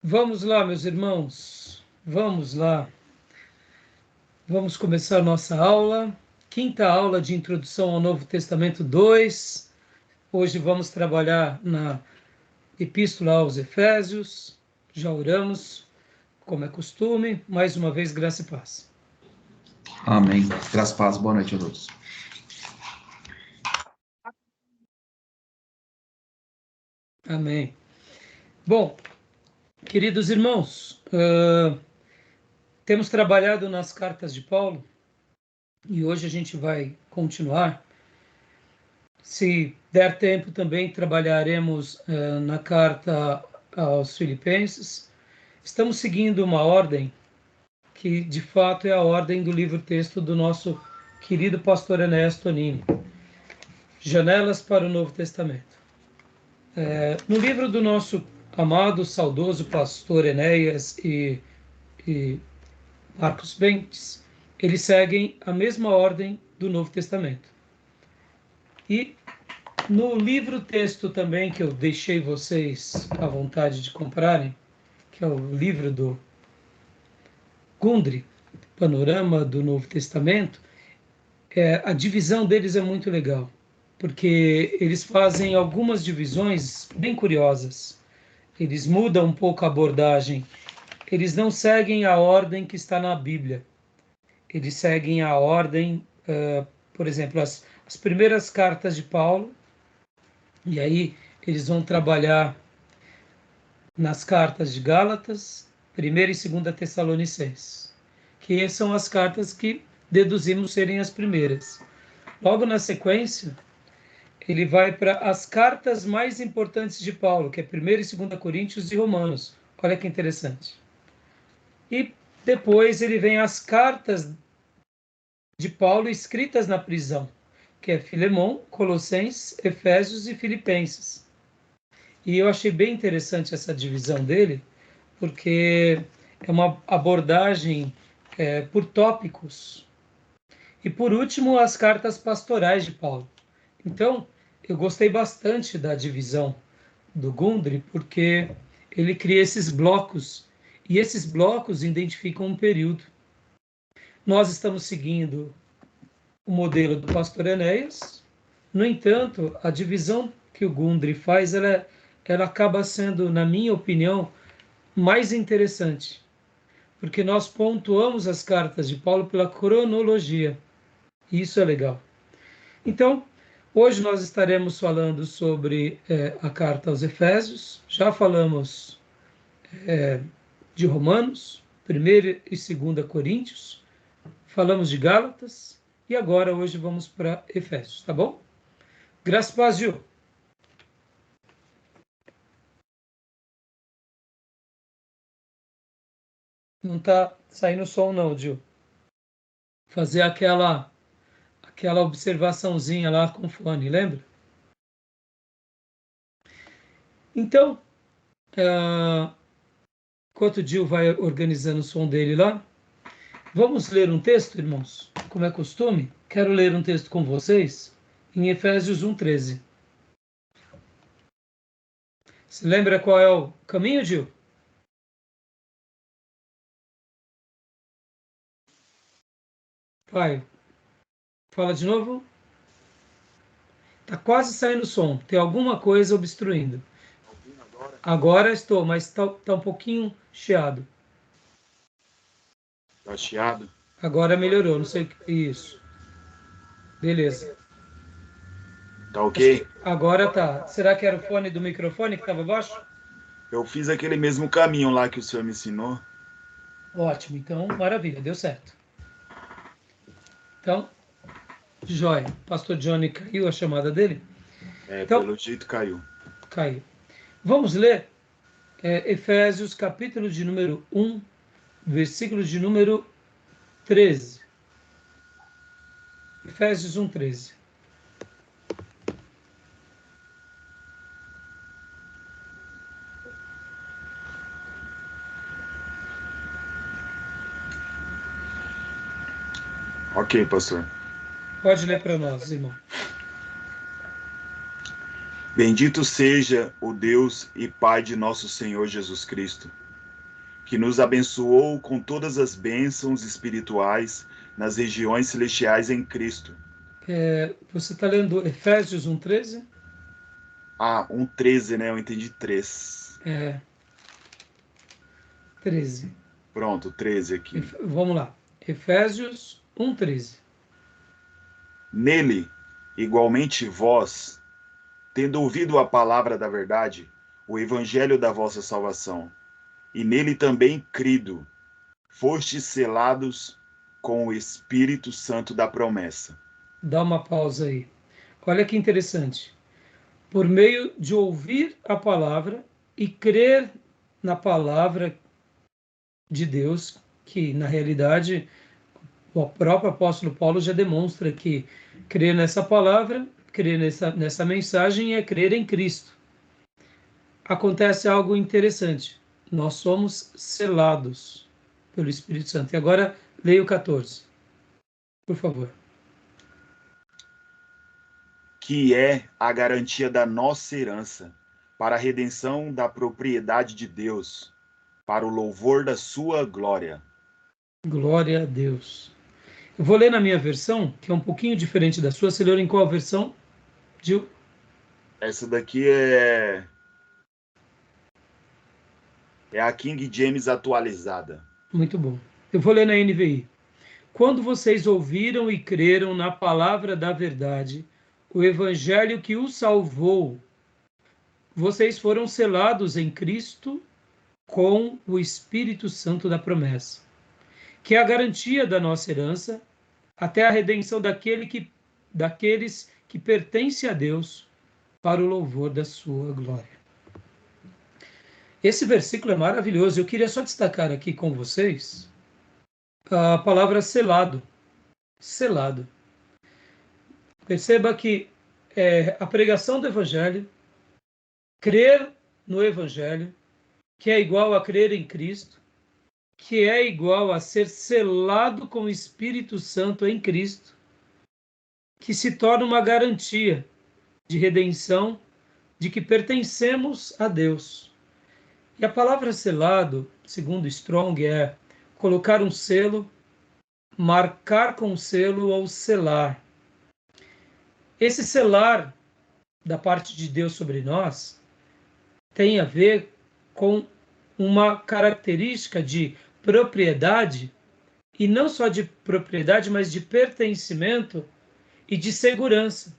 Vamos lá, meus irmãos, vamos lá. Vamos começar nossa aula, quinta aula de Introdução ao Novo Testamento 2. Hoje vamos trabalhar na Epístola aos Efésios. Já oramos, como é costume. Mais uma vez, graça e paz. Amém. Graças e paz. Boa noite a todos. Amém. Bom, queridos irmãos, temos trabalhado nas cartas de Paulo e hoje a gente vai continuar. Se der tempo também trabalharemos na carta aos Filipenses. Estamos seguindo uma ordem que de fato é a ordem do livro-texto do nosso querido pastor Enéas Tonini, Janelas para o Novo Testamento. No livro do nosso amado, saudoso pastor Enéas e Marcos Bentes, eles seguem a mesma ordem do Novo Testamento. E no livro-texto também, que eu deixei vocês à vontade de comprarem, que é o livro do Gundry, Panorama do Novo Testamento, a divisão deles é muito legal, porque eles fazem algumas divisões bem curiosas. Eles mudam um pouco a abordagem. Eles não seguem a ordem que está na Bíblia. Eles seguem a ordem, por exemplo, as primeiras cartas de Paulo, e aí eles vão trabalhar nas cartas de Gálatas, 1ª e 2ª Tessalonicenses, que são as cartas que deduzimos serem as primeiras. Logo na sequência, ele vai para as cartas mais importantes de Paulo, que é 1ª e 2ª Coríntios e Romanos. Olha que interessante. E depois ele vem às cartas de Paulo escritas na prisão, que é Filemão, Colossenses, Efésios e Filipenses. E eu achei bem interessante essa divisão dele, porque é uma abordagem por tópicos. E por último, as cartas pastorais de Paulo. Então, eu gostei bastante da divisão do Gundry, porque ele cria esses blocos, e esses blocos identificam um período. Nós estamos seguindo o modelo do pastor Enéas. No entanto, a divisão que o Gundry faz, ela acaba sendo, na minha opinião, mais interessante, porque nós pontuamos as cartas de Paulo pela cronologia. E isso é legal. Então, hoje nós estaremos falando sobre a carta aos Efésios. Já falamos de Romanos, 1ª e 2ª Coríntios. Falamos de Gálatas. E agora, hoje, vamos para Efésios, tá bom? Graças a paz, Gil. Não está saindo som não, Gil. Fazer aquela observaçãozinha lá com o fone, lembra? Então, enquanto o Gil vai organizando o som dele lá, vamos ler um texto, irmãos? Como é costume, quero ler um texto com vocês em Efésios 1:13. Se lembra qual é o caminho, Gil? Vai. Fala de novo. Tá quase saindo som. Tem alguma coisa obstruindo. Agora estou, mas tá um pouquinho chiado. Tá chiado? Agora melhorou, não sei o que. Isso. Beleza. Tá ok? Agora tá. Será que era o fone do microfone que estava baixo? Eu fiz aquele mesmo caminho lá que o senhor me ensinou. Ótimo, então maravilha, deu certo. Então, joia. Pastor Johnny caiu a chamada dele? Então, Pelo jeito caiu. Caiu. Vamos ler Efésios, capítulo de número 1, versículo de número 13. Efésios 1:13. Ok, pastor. Pode ler para nós, irmão. Bendito seja o Deus e Pai de nosso Senhor Jesus Cristo, que nos abençoou com todas as bênçãos espirituais nas regiões celestiais em Cristo. Você está lendo Efésios 1:13? 1:13, né? Eu entendi 3. 13. Pronto, 13 aqui. Vamos lá. Efésios 1:13. Nele, igualmente vós, tendo ouvido a palavra da verdade, o evangelho da vossa salvação, e nele também crido, fostes selados com o Espírito Santo da promessa. Dá uma pausa aí. Olha que interessante. Por meio de ouvir a palavra e crer na palavra de Deus, que na realidade o próprio apóstolo Paulo já demonstra que crer nessa palavra, crer nessa mensagem é crer em Cristo. Acontece algo interessante. Nós somos selados pelo Espírito Santo. E agora leia o 14, por favor. Que é a garantia da nossa herança, para a redenção da propriedade de Deus, para o louvor da sua glória. Glória a Deus. Eu vou ler na minha versão, que é um pouquinho diferente da sua. Você leu em qual versão, Gil? Essa daqui é a King James atualizada. Muito bom. Eu vou ler na NVI. Quando vocês ouviram e creram na palavra da verdade, o evangelho que os salvou, vocês foram selados em Cristo com o Espírito Santo da promessa, que é a garantia da nossa herança até a redenção daqueles que pertencem a Deus para o louvor da sua glória. Esse versículo é maravilhoso. Eu queria só destacar aqui com vocês a palavra selado. Selado. Perceba que a pregação do Evangelho, crer no Evangelho, que é igual a crer em Cristo, que é igual a ser selado com o Espírito Santo em Cristo, que se torna uma garantia de redenção, de que pertencemos a Deus. E a palavra selado, segundo Strong, é colocar um selo, marcar com selo ou selar. Esse selar da parte de Deus sobre nós tem a ver com uma característica de propriedade, e não só de propriedade, mas de pertencimento e de segurança.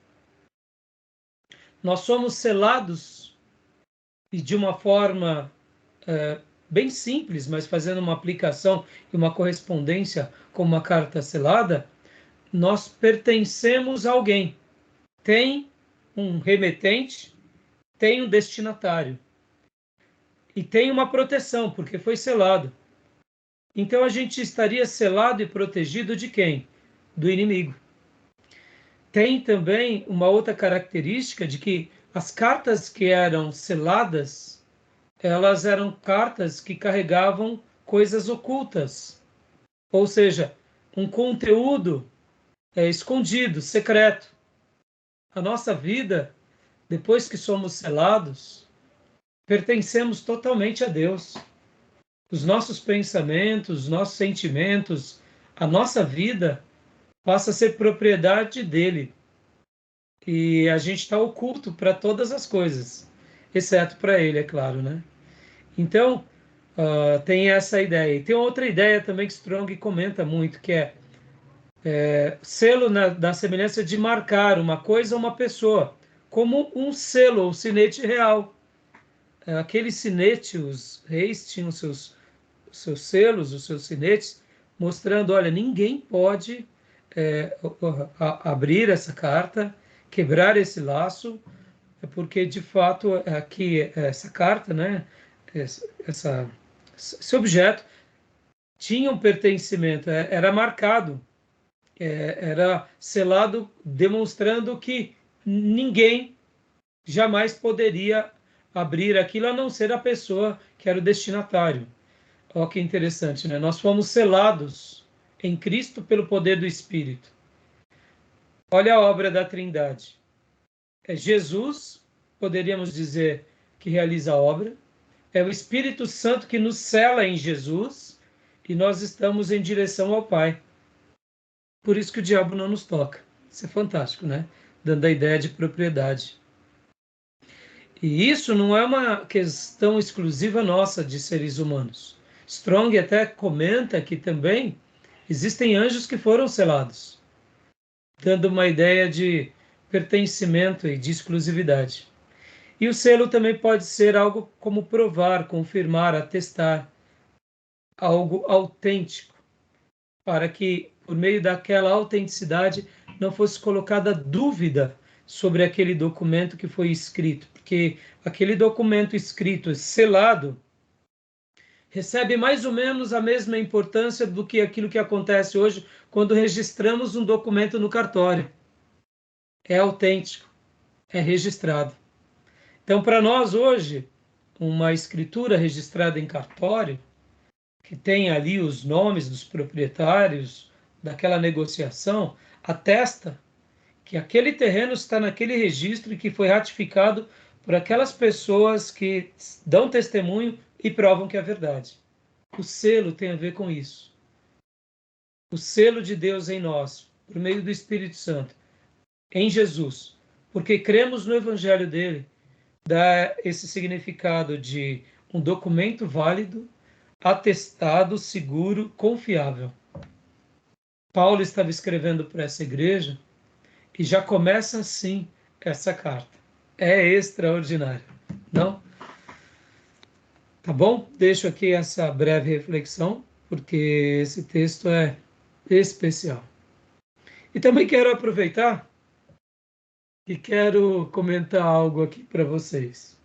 Nós somos selados, e de uma forma bem simples, mas fazendo uma aplicação e uma correspondência com uma carta selada, nós pertencemos a alguém. Tem um remetente, tem um destinatário. E tem uma proteção, porque foi selado. Então a gente estaria selado e protegido de quem? Do inimigo. Tem também uma outra característica de que as cartas que eram seladas, elas eram cartas que carregavam coisas ocultas. Ou seja, um conteúdo escondido, secreto. A nossa vida, depois que somos selados, pertencemos totalmente a Deus. Os nossos pensamentos, os nossos sentimentos, a nossa vida passa a ser propriedade dele. E a gente está oculto para todas as coisas, exceto para ele, é claro, né? Então, tem essa ideia. E tem outra ideia também que Strong comenta muito, que é selo na semelhança de marcar uma coisa ou uma pessoa, como um selo ou sinete real. Aquele sinete, os reis tinham seus selos, os seus sinetes, mostrando, olha, ninguém pode abrir essa carta, quebrar esse laço, porque de fato aqui essa carta, né, esse objeto tinha um pertencimento, era marcado, era selado, demonstrando que ninguém jamais poderia abrir aquilo a não ser a pessoa que era o destinatário. Olha que interessante, né? Nós fomos selados em Cristo pelo poder do Espírito. Olha a obra da Trindade. É Jesus, poderíamos dizer, que realiza a obra. É o Espírito Santo que nos sela em Jesus e nós estamos em direção ao Pai. Por isso que o diabo não nos toca. Isso é fantástico, né? Dando a ideia de propriedade. E isso não é uma questão exclusiva nossa de seres humanos. Strong até comenta que também existem anjos que foram selados, dando uma ideia de pertencimento e de exclusividade. E o selo também pode ser algo como provar, confirmar, atestar, algo autêntico, para que, por meio daquela autenticidade, não fosse colocada dúvida sobre aquele documento que foi escrito, porque aquele documento escrito, selado, recebe mais ou menos a mesma importância do que aquilo que acontece hoje quando registramos um documento no cartório. É autêntico, é registrado. Então, para nós hoje, uma escritura registrada em cartório, que tem ali os nomes dos proprietários daquela negociação, atesta que aquele terreno está naquele registro e que foi ratificado por aquelas pessoas que dão testemunho e provam que é verdade. O selo tem a ver com isso. O selo de Deus em nós, por meio do Espírito Santo, em Jesus, porque cremos no Evangelho dele, dá esse significado de um documento válido, atestado, seguro, confiável. Paulo estava escrevendo para essa igreja e já começa assim essa carta. É extraordinário, não? Tá bom? Deixo aqui essa breve reflexão, porque esse texto é especial. E também quero aproveitar e quero comentar algo aqui para vocês.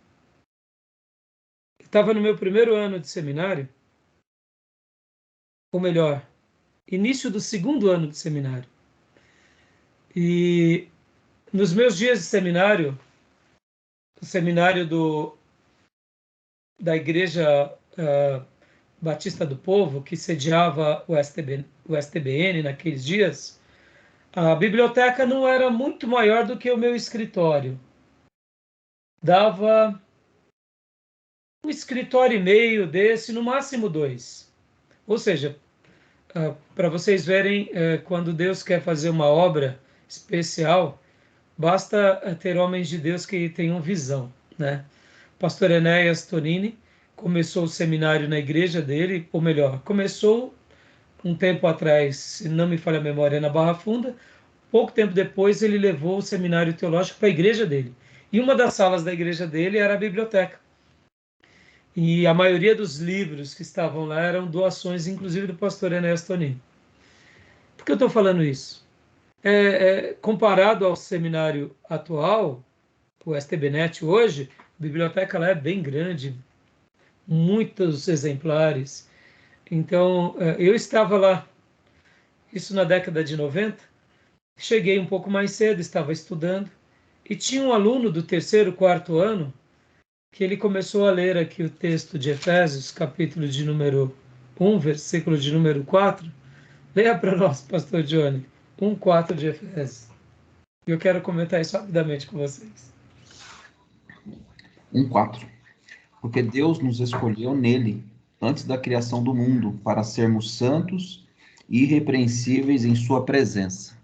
Estava no meu primeiro ano de seminário, ou melhor, início do segundo ano de seminário. E nos meus dias de seminário, o seminário da Igreja Batista do Povo, que sediava o STBN naqueles dias, a biblioteca não era muito maior do que o meu escritório. Dava um escritório e meio desse, no máximo 2. Ou seja, para vocês verem, quando Deus quer fazer uma obra especial, basta ter homens de Deus que tenham visão, né? O pastor Enéas Tonini começou o seminário na igreja dele, ou melhor, começou um tempo atrás, se não me falha a memória, na Barra Funda. Pouco tempo depois, ele levou o seminário teológico para a igreja dele. E uma das salas da igreja dele era a biblioteca. E a maioria dos livros que estavam lá eram doações, inclusive do pastor Enéas Tonini. Por que eu estou falando isso? Comparado ao seminário atual, o STBnet hoje, a biblioteca lá é bem grande, muitos exemplares. Então, eu estava lá, isso na década de 90, cheguei um pouco mais cedo, estava estudando, e tinha um aluno do terceiro, quarto ano, que ele começou a ler aqui o texto de Efésios, capítulo de número 1, versículo de número 4. Leia para nós, pastor Johnny, 1:4 de Efésios. E eu quero comentar isso rapidamente com vocês. 1:4. Porque Deus nos escolheu nele, antes da criação do mundo, para sermos santos e irrepreensíveis em sua presença.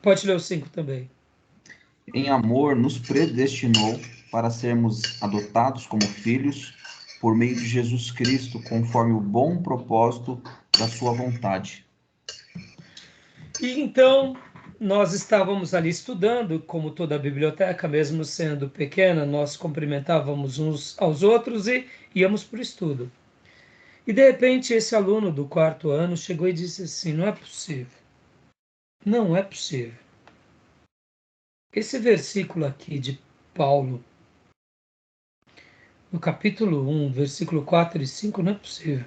Pode ler o 5 também. Em amor, nos predestinou para sermos adotados como filhos por meio de Jesus Cristo, conforme o bom propósito da sua vontade. E então, nós estávamos ali estudando, como toda a biblioteca, mesmo sendo pequena, nós cumprimentávamos uns aos outros e íamos para o estudo. E de repente esse aluno do quarto ano chegou e disse assim: não é possível. Não é possível. Esse versículo aqui de Paulo, no capítulo 1, versículo 4 e 5, não é possível.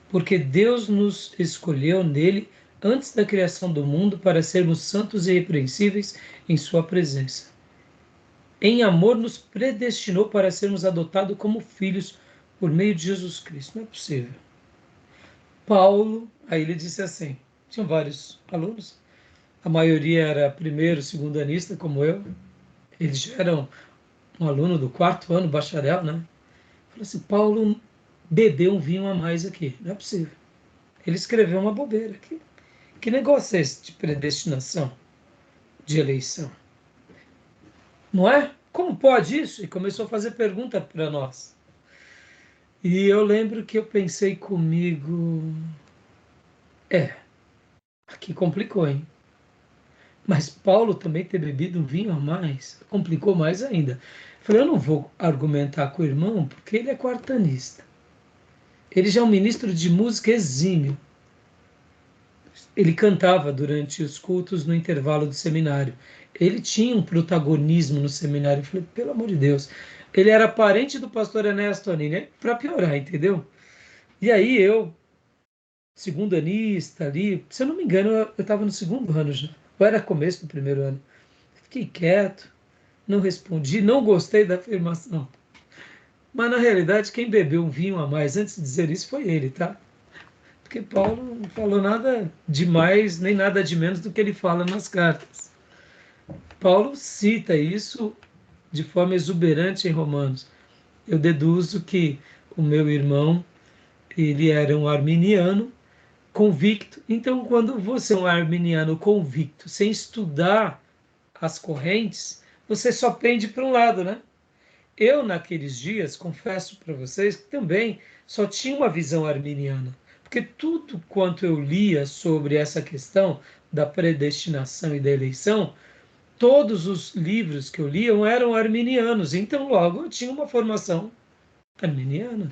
Porque Deus nos escolheu nele antes da criação do mundo para sermos santos e irrepreensíveis em sua presença. Em amor nos predestinou para sermos adotados como filhos por meio de Jesus Cristo. Não é possível. Paulo, aí ele disse assim, tinham vários alunos, a maioria era primeiro, segundo anista, como eu, eles já eram um aluno do quarto ano, bacharel, né? Falei assim, Paulo bebeu um vinho a mais aqui. Não é possível. Ele escreveu uma bobeira. Que negócio é esse de predestinação, de eleição? Não é? Como pode isso? E começou a fazer pergunta para nós. E eu lembro que eu pensei comigo, aqui complicou, hein? Mas Paulo também ter bebido um vinho a mais complicou mais ainda. Falei, eu não vou argumentar com o irmão porque ele é quartanista. Ele já é um ministro de música exímio. Ele cantava durante os cultos no intervalo do seminário. Ele tinha um protagonismo no seminário. Eu falei, pelo amor de Deus. Ele era parente do pastor Ernesto Anini, para piorar, entendeu? E aí eu, segundo anista ali, se eu não me engano, eu estava no segundo ano já. Ou era começo do primeiro ano. Fiquei quieto, não respondi, não gostei da afirmação. Mas na realidade, quem bebeu um vinho a mais antes de dizer isso foi ele, tá? Porque Paulo não falou nada de mais nem nada de menos do que ele fala nas cartas. Paulo cita isso de forma exuberante em Romanos. Eu deduzo que o meu irmão, ele era um arminiano convicto. Então, quando você é um arminiano convicto, sem estudar as correntes, você só pende para um lado, né? Eu, naqueles dias, confesso para vocês que também só tinha uma visão arminiana, porque tudo quanto eu lia sobre essa questão da predestinação e da eleição, todos os livros que eu lia eram arminianos, então logo eu tinha uma formação arminiana.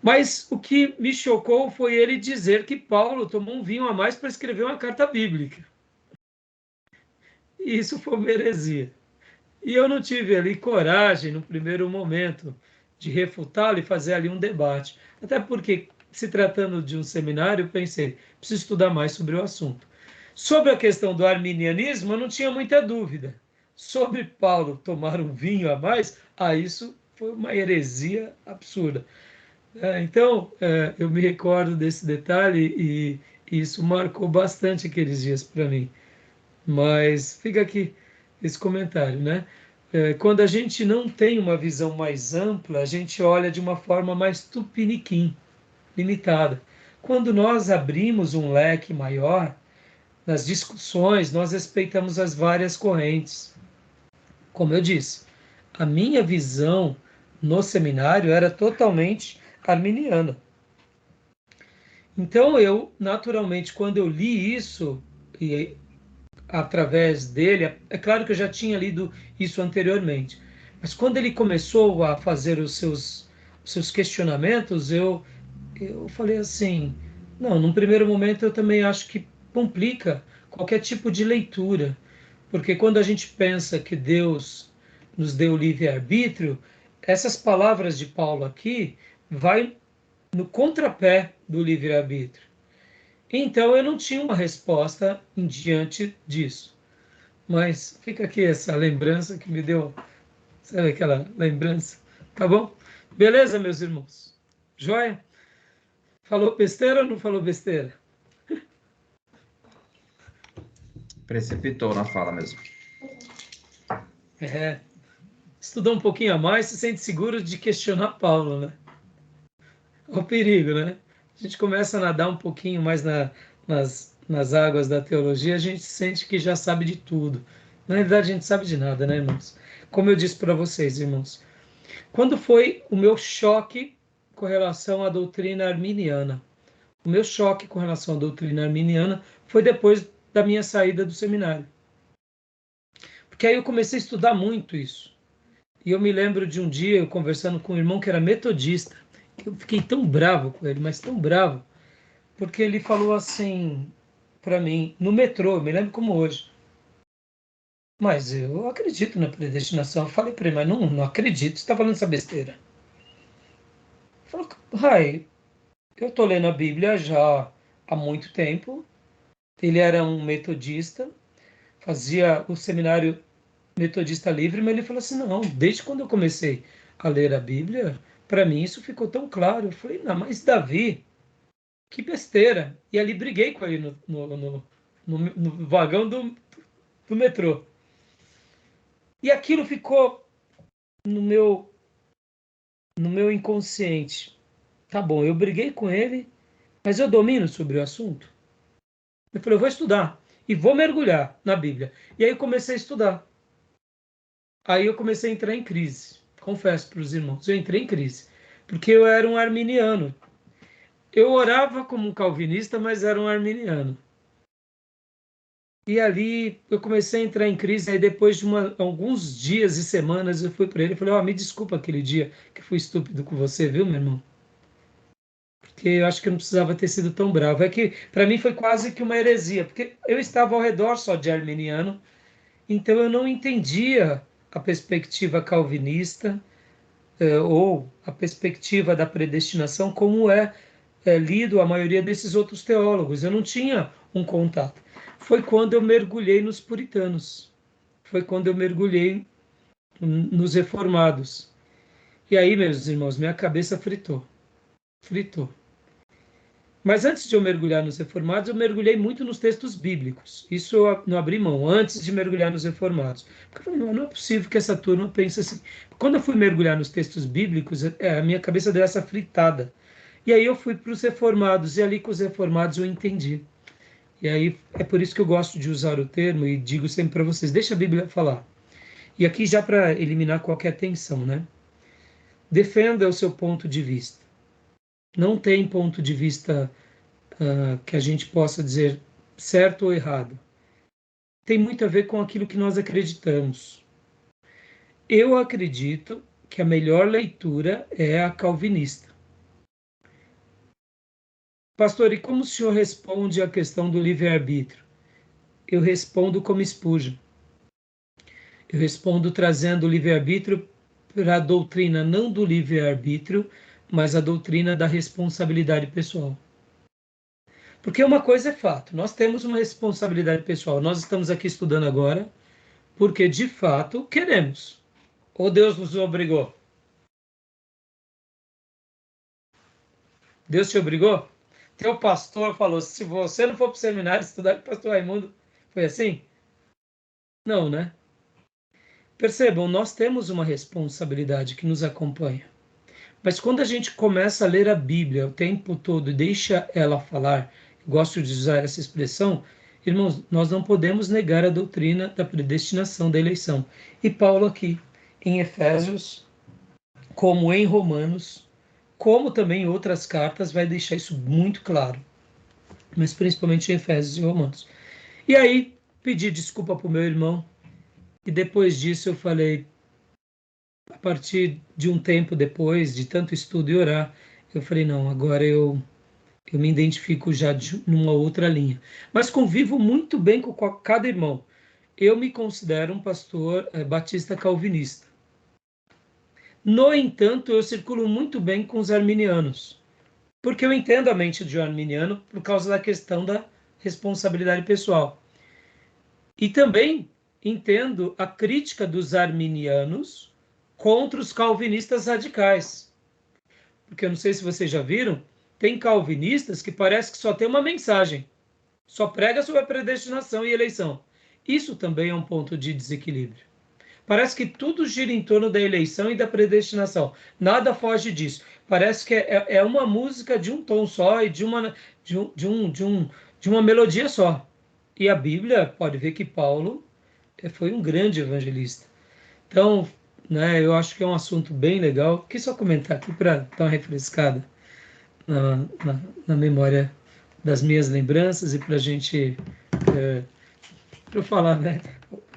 Mas o que me chocou foi ele dizer que Paulo tomou um vinho a mais para escrever uma carta bíblica. E isso foi uma heresia. E eu não tive ali coragem, no primeiro momento, de refutá-lo e fazer ali um debate. Até porque, se tratando de um seminário, eu pensei, preciso estudar mais sobre o assunto. Sobre a questão do arminianismo, eu não tinha muita dúvida. Sobre Paulo tomar um vinho a mais, isso foi uma heresia absurda. Então, eu me recordo desse detalhe e isso marcou bastante aqueles dias para mim. Mas fica aqui esse comentário, né? Quando a gente não tem uma visão mais ampla, a gente olha de uma forma mais tupiniquim, limitada. Quando nós abrimos um leque maior, nas discussões, nós respeitamos as várias correntes. Como eu disse, a minha visão no seminário era totalmente arminiana. Então eu, naturalmente, quando eu li isso, e através dele, é claro que eu já tinha lido isso anteriormente, mas quando ele começou a fazer os seus questionamentos, eu falei assim, não, num primeiro momento eu também acho que complica qualquer tipo de leitura, porque quando a gente pensa que Deus nos deu livre-arbítrio, essas palavras de Paulo aqui vai no contrapé do livre-arbítrio. Então eu não tinha uma resposta em diante disso. Mas fica aqui essa lembrança que me deu, sabe aquela lembrança? Tá bom? Beleza, meus irmãos? Joia? Falou besteira ou não falou besteira? Precipitou na fala mesmo. É. Estudou um pouquinho a mais, se sente seguro de questionar Paulo, né? Olha o perigo, né? A gente começa a nadar um pouquinho mais nas águas da teologia, a gente sente que já sabe de tudo. Na realidade, a gente sabe de nada, né, irmãos? Como eu disse para vocês, irmãos, quando foi o meu choque com relação à doutrina arminiana? O meu choque com relação à doutrina arminiana foi depois da minha saída do seminário. Porque aí eu comecei a estudar muito isso. E eu me lembro de um dia eu conversando com um irmão que era metodista. Eu fiquei tão bravo com ele, mas tão bravo, porque ele falou assim para mim, no metrô, eu me lembro como hoje. Mas eu acredito na predestinação. Eu falei para ele, mas não acredito, você está falando essa besteira. Ele falou, Rai, eu estou lendo a Bíblia já há muito tempo. Ele era um metodista, fazia o seminário metodista livre, mas ele falou assim, não, desde quando eu comecei a ler a Bíblia, para mim isso ficou tão claro. Eu falei, não, mas Davi, que besteira. E ali briguei com ele no vagão do metrô. E aquilo ficou no meu no meu inconsciente, tá bom, eu briguei com ele, mas eu domino sobre o assunto. Eu falei, eu vou estudar e vou mergulhar na Bíblia. E aí eu comecei a estudar. Aí eu comecei a entrar em crise. Confesso para os irmãos, eu entrei em crise. Porque eu era um arminiano. Eu orava como um calvinista, mas era um arminiano. E ali eu comecei a entrar em crise. Aí depois de alguns dias e semanas eu fui para ele e falei, me desculpa aquele dia que fui estúpido com você, viu, meu irmão? Porque eu acho que eu não precisava ter sido tão bravo. É que para mim foi quase que uma heresia, porque eu estava ao redor só de arminiano, então eu não entendia a perspectiva calvinista, ou a perspectiva da predestinação, como é lido a maioria desses outros teólogos. Eu não tinha um contato. Foi quando eu mergulhei nos puritanos, foi quando eu mergulhei nos reformados. E aí, meus irmãos, minha cabeça fritou, fritou. Mas antes de eu mergulhar nos reformados, eu mergulhei muito nos textos bíblicos. Isso eu não abri mão, antes de mergulhar nos reformados. Porque eu falei, não é possível que essa turma pense assim. Quando eu fui mergulhar nos textos bíblicos, a minha cabeça deu essa fritada. E aí eu fui para os reformados, e ali com os reformados eu entendi. E aí é por isso que eu gosto de usar o termo e digo sempre para vocês, deixa a Bíblia falar. E aqui já para eliminar qualquer tensão, né? Defenda o seu ponto de vista. Não tem ponto de vista que a gente possa dizer certo ou errado. Tem muito a ver com aquilo que nós acreditamos. Eu acredito que a melhor leitura é a calvinista. Pastor, e como o senhor responde à questão do livre-arbítrio? Eu respondo como Spurgeon. Eu respondo trazendo o livre-arbítrio para a doutrina não do livre-arbítrio, mas a doutrina da responsabilidade pessoal. Porque uma coisa é fato, nós temos uma responsabilidade pessoal. Nós estamos aqui estudando agora porque de fato queremos. Ou Deus nos obrigou? Deus te obrigou? Teu pastor falou: se você não for para o seminário estudar com o pastor Raimundo, foi assim? Não, né? Percebam, nós temos uma responsabilidade que nos acompanha. Mas quando a gente começa a ler a Bíblia o tempo todo e deixa ela falar, gosto de usar essa expressão, irmãos, nós não podemos negar a doutrina da predestinação da eleição. E Paulo aqui, em Efésios, como em Romanos, como também em outras cartas, vai deixar isso muito claro, mas principalmente em Efésios e Romanos. E aí, pedi desculpa para o meu irmão, e depois disso eu falei, a partir de um tempo depois, de tanto estudo e orar, eu falei, não, agora eu me identifico já numa outra linha. Mas convivo muito bem com cada irmão. Eu me considero um pastor batista calvinista. No entanto, eu circulo muito bem com os arminianos, porque eu entendo a mente de um arminiano por causa da questão da responsabilidade pessoal. E também entendo a crítica dos arminianos contra os calvinistas radicais. Porque eu não sei se vocês já viram, tem calvinistas que parece que só tem uma mensagem, só prega sobre a predestinação e eleição. Isso também é um ponto de desequilíbrio. Parece que tudo gira em torno da eleição e da predestinação. Nada foge disso. Parece que é uma música de um tom só e de uma melodia só. E a Bíblia pode ver que Paulo foi um grande evangelista. Então, né, eu acho que é um assunto bem legal. Quis só comentar aqui para dar uma refrescada na memória das minhas lembranças e para a gente, para eu falar, né?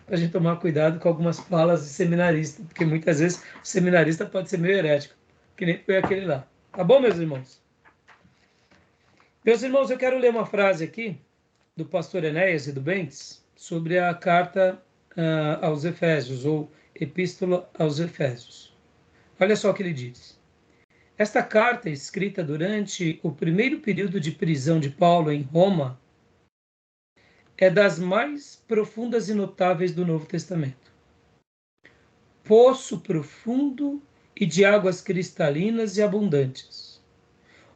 A gente tomar cuidado com algumas falas de seminarista, porque muitas vezes o seminarista pode ser meio herético, que nem foi aquele lá. Tá bom, meus irmãos? Meus irmãos, eu quero ler uma frase aqui do pastor Enéas e do Bentes sobre a carta aos Efésios, ou Epístola aos Efésios. Olha só o que ele diz. Esta carta, escrita durante o primeiro período de prisão de Paulo em Roma, é das mais profundas e notáveis do Novo Testamento. Poço profundo e de águas cristalinas e abundantes,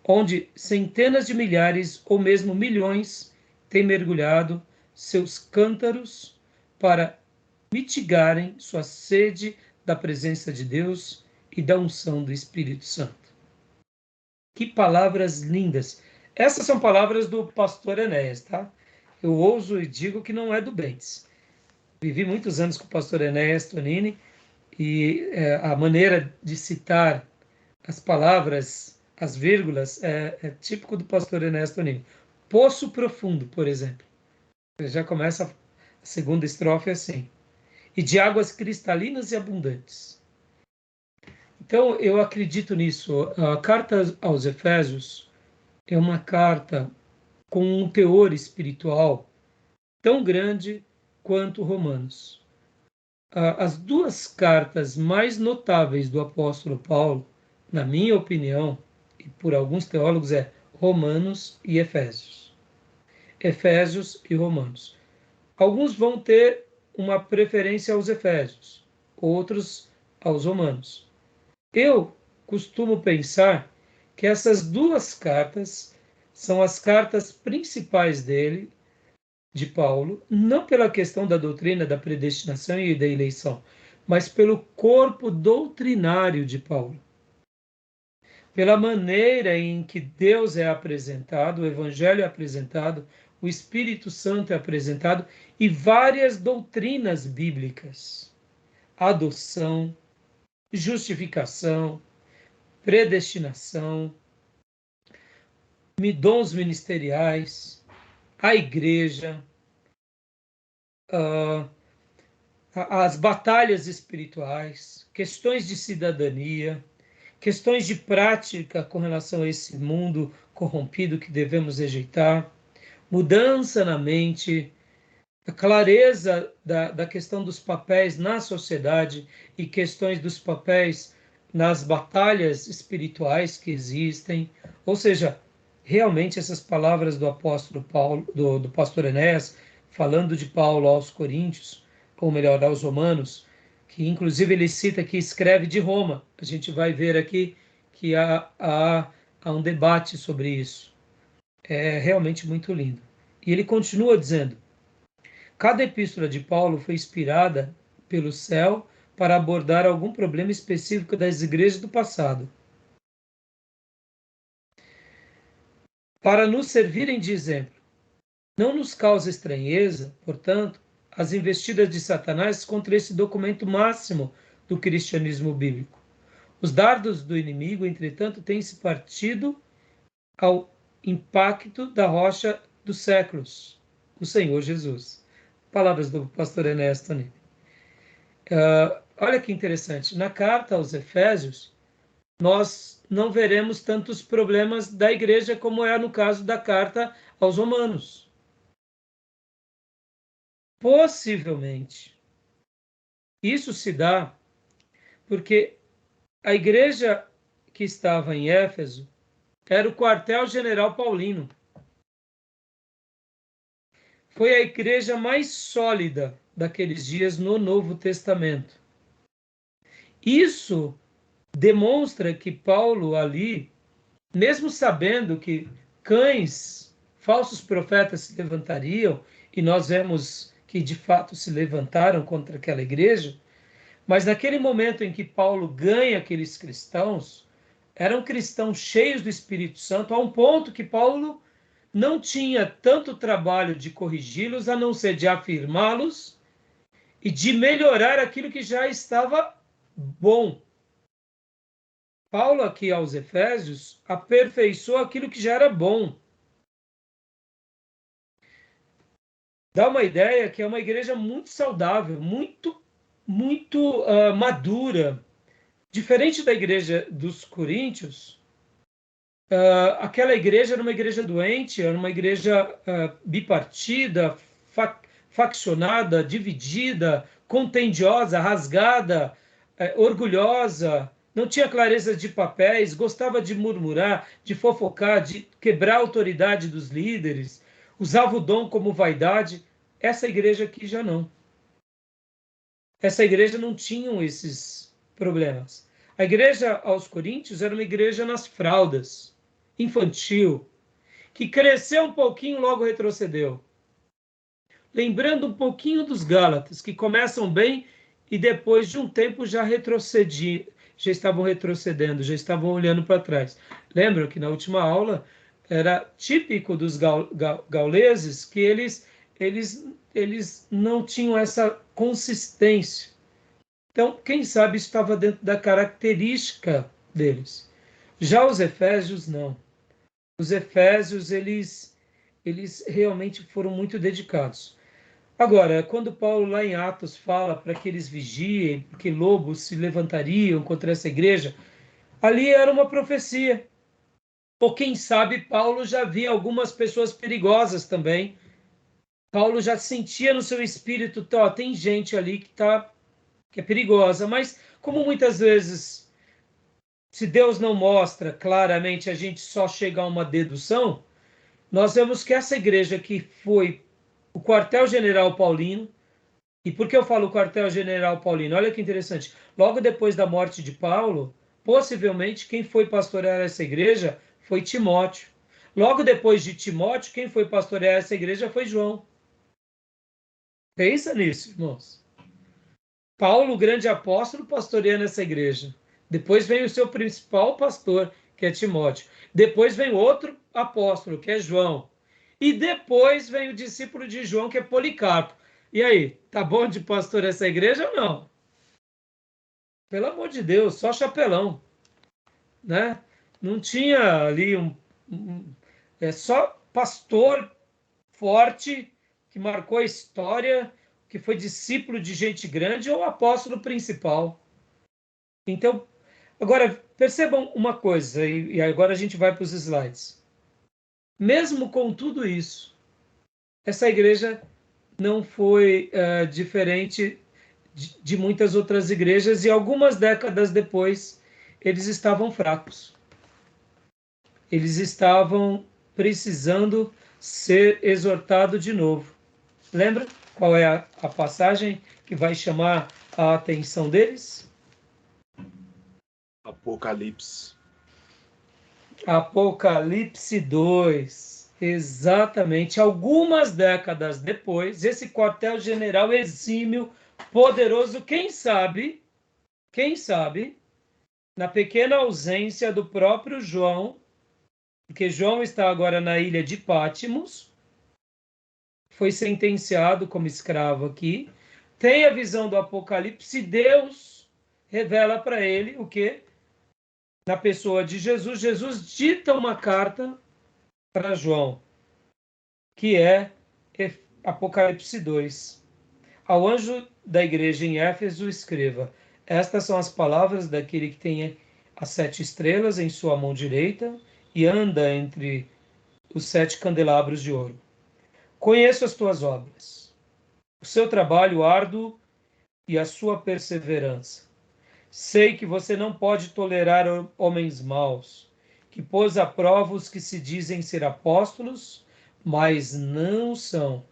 onde centenas de milhares ou mesmo milhões têm mergulhado seus cântaros para mitigarem sua sede da presença de Deus e da unção do Espírito Santo. Que palavras lindas! Essas são palavras do pastor Enéas, tá? Eu ouso e digo que não é do Bentes. Vivi muitos anos com o pastor Enéas Tonini e a maneira de citar as palavras, as vírgulas, é típico do pastor Enéas Tonini. Poço profundo, por exemplo. Já começa a segunda estrofe assim. E de águas cristalinas e abundantes. Então, eu acredito nisso. A carta aos Efésios é uma carta com um teor espiritual tão grande quanto Romanos. As duas cartas mais notáveis do apóstolo Paulo, na minha opinião, e por alguns teólogos, é Romanos e Efésios. Efésios e Romanos. Alguns vão ter uma preferência aos Efésios, outros aos Romanos. Eu costumo pensar que essas duas cartas são as cartas principais dele, de Paulo, não pela questão da doutrina da predestinação e da eleição, mas pelo corpo doutrinário de Paulo. Pela maneira em que Deus é apresentado, o Evangelho é apresentado, o Espírito Santo é apresentado e várias doutrinas bíblicas. Adoção, justificação, predestinação, dons ministeriais, a igreja, as batalhas espirituais, questões de cidadania, questões de prática com relação a esse mundo corrompido que devemos rejeitar, mudança na mente, a clareza da questão dos papéis na sociedade e questões dos papéis nas batalhas espirituais que existem. Ou seja, realmente essas palavras do apóstolo Paulo, do pastor Enéas, falando de Paulo aos Coríntios, ou melhor, aos Romanos, que inclusive ele cita que escreve de Roma. A gente vai ver aqui que há um debate sobre isso. É realmente muito lindo. E ele continua dizendo: cada epístola de Paulo foi inspirada pelo céu para abordar algum problema específico das igrejas do passado, para nos servirem de exemplo. Não nos causa estranheza, portanto, as investidas de Satanás contra esse documento máximo do cristianismo bíblico. Os dardos do inimigo, entretanto, têm se partido ao impacto da rocha dos séculos, o Senhor Jesus. Palavras do pastor Enéas Tonini. Olha que interessante. Na carta aos Efésios, nós não veremos tantos problemas da igreja como é no caso da carta aos Romanos. Possivelmente, isso se dá porque a igreja que estava em Éfeso era o quartel-general paulino. Foi a igreja mais sólida daqueles dias no Novo Testamento. Isso demonstra que Paulo ali, mesmo sabendo que cães, falsos profetas se levantariam, e nós vemos que de fato se levantaram contra aquela igreja, mas naquele momento em que Paulo ganha aqueles cristãos, eram cristãos cheios do Espírito Santo, a um ponto que Paulo não tinha tanto trabalho de corrigi-los, a não ser de afirmá-los e de melhorar aquilo que já estava bom. Paulo, aqui aos Efésios, aperfeiçoou aquilo que já era bom. Dá uma ideia que é uma igreja muito saudável, muito madura. Diferente da igreja dos Coríntios, aquela igreja era uma igreja doente, era uma igreja bipartida, faccionada, dividida, contendiosa, rasgada, orgulhosa, não tinha clareza de papéis, gostava de murmurar, de fofocar, de quebrar a autoridade dos líderes, usava o dom como vaidade. Essa igreja aqui já não. Essa igreja não tinha esses problemas. A igreja aos Coríntios era uma igreja nas fraldas, infantil, que cresceu um pouquinho e logo retrocedeu. Lembrando um pouquinho dos Gálatas, que começam bem e depois de um tempo já já estavam retrocedendo, já estavam olhando para trás. Lembram que na última aula era típico dos gauleses que eles não tinham essa consistência. Então, quem sabe isso estava dentro da característica deles. Já os efésios, não. Os efésios, eles realmente foram muito dedicados. Agora, quando Paulo lá em Atos fala para que eles vigiem, porque lobos se levantariam contra essa igreja, ali era uma profecia. Ou quem sabe Paulo já via algumas pessoas perigosas também. Paulo já sentia no seu espírito, ó, tem gente ali que é perigosa, mas como muitas vezes, se Deus não mostra claramente, a gente só chega a uma dedução, nós vemos que essa igreja que foi o quartel-general paulino, e por que eu falo quartel-general paulino? Olha que interessante. Logo depois da morte de Paulo, possivelmente quem foi pastorear essa igreja foi Timóteo. Logo depois de Timóteo, quem foi pastorear essa igreja foi João. Pensa nisso, irmãos. Paulo, o grande apóstolo, pastoreando essa igreja. Depois vem o seu principal pastor, que é Timóteo. Depois vem outro apóstolo, que é João. E depois vem o discípulo de João, que é Policarpo. E aí, tá bom de pastor essa igreja ou não? Pelo amor de Deus, só chapelão, né? Não tinha ali é só pastor forte que marcou a história, que foi discípulo de gente grande ou apóstolo principal. Então, agora percebam uma coisa, e agora a gente vai para os slides. Mesmo com tudo isso, essa igreja não foi diferente de muitas outras igrejas, e algumas décadas depois eles estavam fracos. Eles estavam precisando ser exortados de novo. Lembra qual é a passagem que vai chamar a atenção deles? Apocalipse. Apocalipse 2. Exatamente. Algumas décadas depois, esse quartel-general exímio, poderoso, quem sabe, na pequena ausência do próprio João, porque João está agora na ilha de Pátimos, foi sentenciado como escravo aqui, tem a visão do Apocalipse, Deus revela para ele o quê? Na pessoa de Jesus, Jesus dita uma carta para João, que é Apocalipse 2. Ao anjo da igreja em Éfeso escreva: estas são as palavras daquele que tem as 7 estrelas em sua mão direita e anda entre os 7 candelabros de ouro. Conheço as tuas obras, o seu trabalho árduo e a sua perseverança. Sei que você não pode tolerar homens maus, que pôs à prova os que se dizem ser apóstolos, mas não são.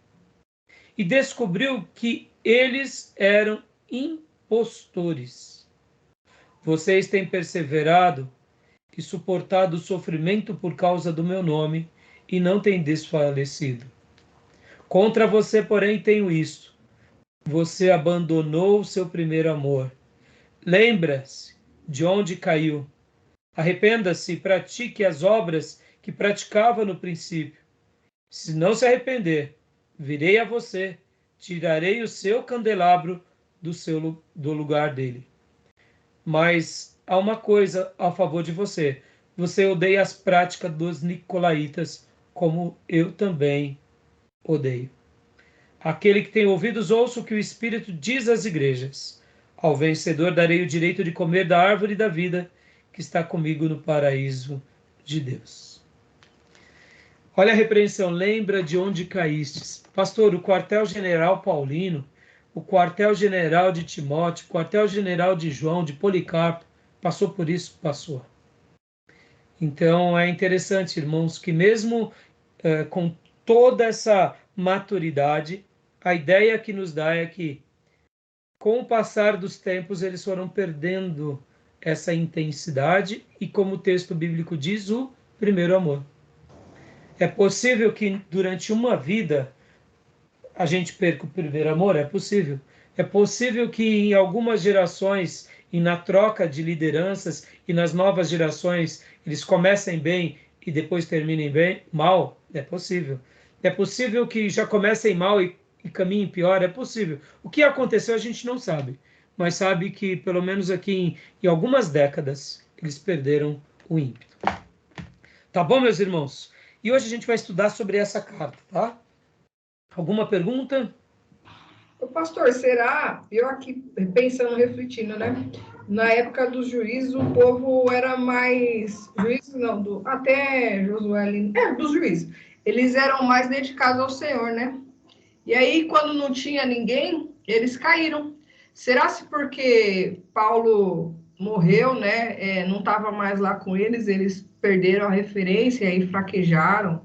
E descobriu que eles eram impostores. Vocês têm perseverado e suportado o sofrimento por causa do meu nome e não têm desfalecido. Contra você, porém, tenho isto: você abandonou o seu primeiro amor. Lembra-se de onde caiu. Arrependa-se e pratique as obras que praticava no princípio. Se não se arrepender, virei a você, tirarei o seu candelabro do lugar dele. Mas há uma coisa a favor de você. Você odeia as práticas dos nicolaítas, como eu também odeio. Aquele que tem ouvidos, ouça o que o Espírito diz às igrejas. Ao vencedor darei o direito de comer da árvore da vida que está comigo no paraíso de Deus. Olha a repreensão, lembra de onde caístes. Pastor, o quartel-general Paulino, o quartel-general de Timóteo, o quartel-general de João, de Policarpo, passou por isso? Passou. Então é interessante, irmãos, que mesmo com toda essa maturidade, a ideia que nos dá é que, com o passar dos tempos, eles foram perdendo essa intensidade e, como o texto bíblico diz, o primeiro amor. É possível que durante uma vida a gente perca o primeiro amor? É possível. É possível que em algumas gerações, e na troca de lideranças e nas novas gerações eles comecem bem e depois terminem bem, mal? É possível. É possível que já comecem mal e caminhem pior? É possível. O que aconteceu a gente não sabe, mas sabe que pelo menos aqui em algumas décadas eles perderam o ímpeto. Tá bom, meus irmãos? E hoje a gente vai estudar sobre essa carta, tá? Alguma pergunta? Ô, pastor, será, eu aqui pensando, refletindo, né? Na época dos juízes, o povo era mais. Juízes não, até Josué ali. Dos juízes. Eles eram mais dedicados ao Senhor, né? E aí, quando não tinha ninguém, eles caíram. Será se porque Paulo morreu, né? Não estava mais lá com eles perderam a referência e fraquejaram?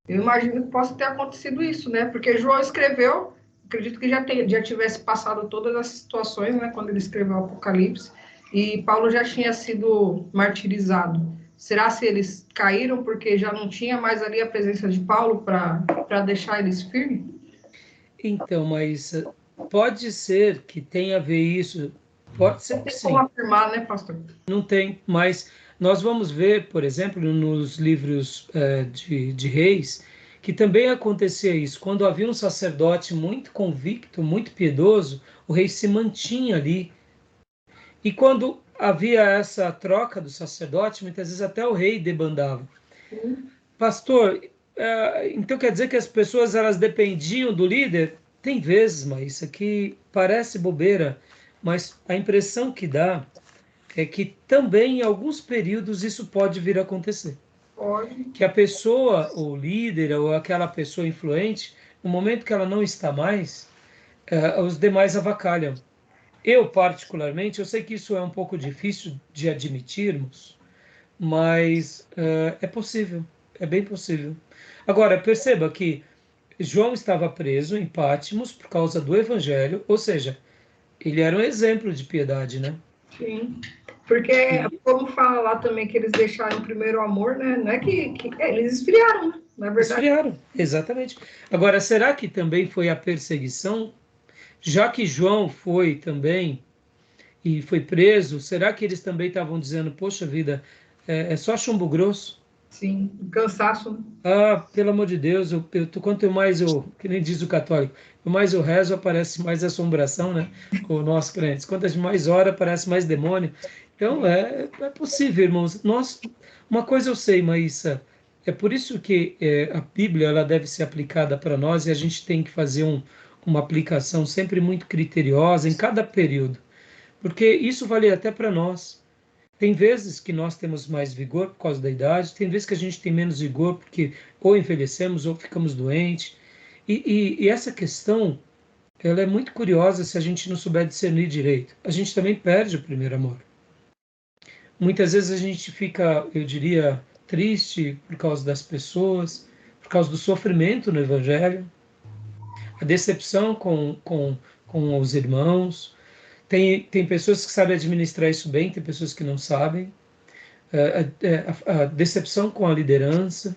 Eu imagino que possa ter acontecido isso, né? Porque João escreveu, acredito que já tivesse passado todas as situações, né? Quando ele escreveu o Apocalipse, e Paulo já tinha sido martirizado. Será se eles caíram porque já não tinha mais ali a presença de Paulo para deixar eles firmes? Então, mas pode ser que tenha a ver isso. Pode ser Não que tem como sim. afirmar, né, pastor? Não tem, mas nós vamos ver, por exemplo, nos livros de Reis, que também acontecia isso. Quando havia um sacerdote muito convicto, muito piedoso, o rei se mantinha ali. E quando havia essa troca do sacerdote, muitas vezes até o rei debandava. Pastor, então quer dizer que as pessoas elas dependiam do líder? Tem vezes, mas isso aqui parece bobeira, mas a impressão que dá é que também em alguns períodos isso pode vir a acontecer. Pode. Que a pessoa, ou líder, ou aquela pessoa influente, no momento que ela não está mais, os demais avacalham. Eu, particularmente, eu sei que isso é um pouco difícil de admitirmos, mas é possível, é bem possível. Agora, perceba que João estava preso em Patmos por causa do Evangelho, ou seja, ele era um exemplo de piedade, né? Sim. Porque, como fala lá também que eles deixaram o primeiro amor, né? Não é que eles esfriaram, né? Na verdade. Esfriaram, exatamente. Agora, será que também foi a perseguição? Já que João foi também e foi preso, será que eles também estavam dizendo, poxa vida, é só chumbo grosso? Sim, o cansaço, né? Ah, pelo amor de Deus, quanto mais eu, que nem diz o católico, quanto mais eu rezo, aparece mais assombração, né? Com nós crentes. Quantas mais ora, aparece mais demônio. Então, é possível, irmãos. Uma coisa eu sei, Maísa, é por isso que a Bíblia ela deve ser aplicada para nós e a gente tem que fazer uma aplicação sempre muito criteriosa em cada período, porque isso vale até para nós. Tem vezes que nós temos mais vigor por causa da idade, tem vezes que a gente tem menos vigor porque ou envelhecemos ou ficamos doentes. E essa questão, ela é muito curiosa se a gente não souber discernir direito. A gente também perde o primeiro amor. Muitas vezes a gente fica, eu diria, triste por causa das pessoas, por causa do sofrimento no Evangelho, a decepção com os irmãos. Tem pessoas que sabem administrar isso bem, tem pessoas que não sabem. A decepção com a liderança.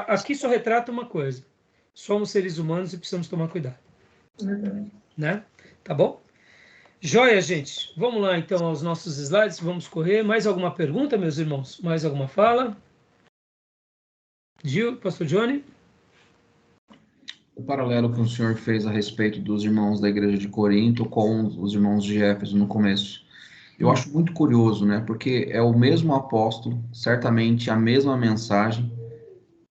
Aqui só retrata uma coisa. Somos seres humanos e precisamos tomar cuidado. Verdade. Né? Tá bom? Joia, gente. Vamos lá, então, aos nossos slides. Vamos correr. Mais alguma pergunta, meus irmãos? Mais alguma fala? Gil, Pastor Johnny? O paralelo que o senhor fez a respeito dos irmãos da igreja de Corinto com os irmãos de Éfeso no começo. Eu acho muito curioso, né? Porque é o mesmo apóstolo, certamente a mesma mensagem,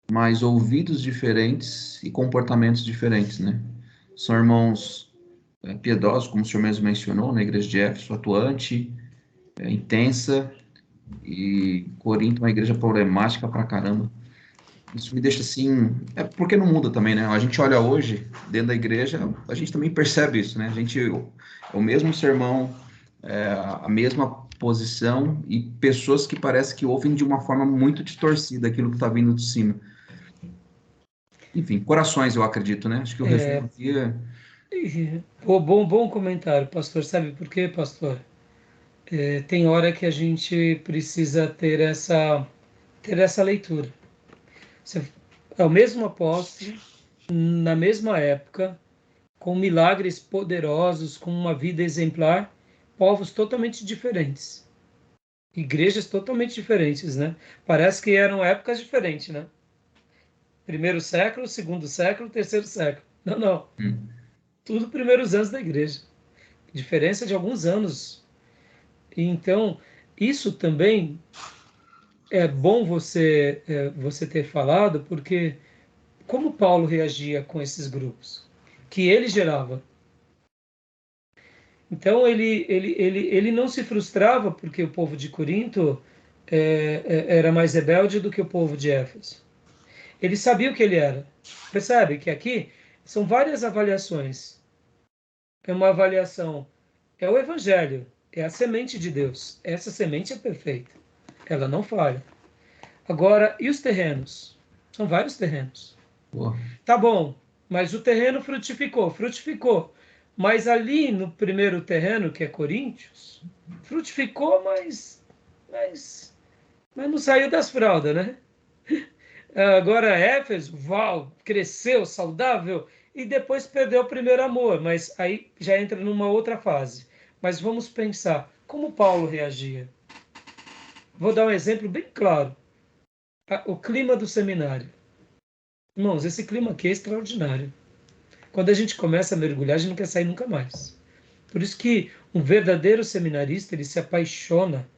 mas ouvidos diferentes e comportamentos diferentes, né? São irmãos piedosos, como o senhor mesmo mencionou, na igreja de Éfeso, atuante, intensa, e Corinto uma igreja problemática pra caramba. Isso me deixa assim, porque não muda também, né? A gente olha hoje, dentro da igreja, a gente também percebe isso, né? É o mesmo sermão, a mesma posição e pessoas que parece que ouvem de uma forma muito distorcida aquilo que está vindo de cima. Enfim, corações, eu acredito, né? Acho que o resumo aqui é... Bom comentário, pastor. Sabe por quê, pastor? Tem hora que a gente precisa ter essa leitura. É o mesmo apóstolo, na mesma época, com milagres poderosos, com uma vida exemplar, povos totalmente diferentes. Igrejas totalmente diferentes, né? Parece que eram épocas diferentes, né? Primeiro século, segundo século, terceiro século. Não, não. Tudo primeiros anos da igreja. Diferença de alguns anos. Então, isso também é bom você ter falado, porque como Paulo reagia com esses grupos que ele gerava? Então, ele não se frustrava porque o povo de Corinto era mais rebelde do que o povo de Éfeso. Ele sabia o que ele era. Percebe que aqui são várias avaliações. É uma avaliação, é o Evangelho, é a semente de Deus. Essa semente é perfeita, ela não falha. Agora, e os terrenos? São vários terrenos. Boa. Tá bom, mas o terreno frutificou. Mas ali no primeiro terreno, que é Coríntios, frutificou, mas não saiu das fraldas, né? Agora Éfeso, cresceu, saudável, e depois perdeu o primeiro amor, mas aí já entra numa outra fase. Mas vamos pensar, como Paulo reagia? Vou dar um exemplo bem claro. O clima do seminário. Irmãos, esse clima aqui é extraordinário. Quando a gente começa a mergulhar, a gente não quer sair nunca mais. Por isso que um verdadeiro seminarista, ele se apaixona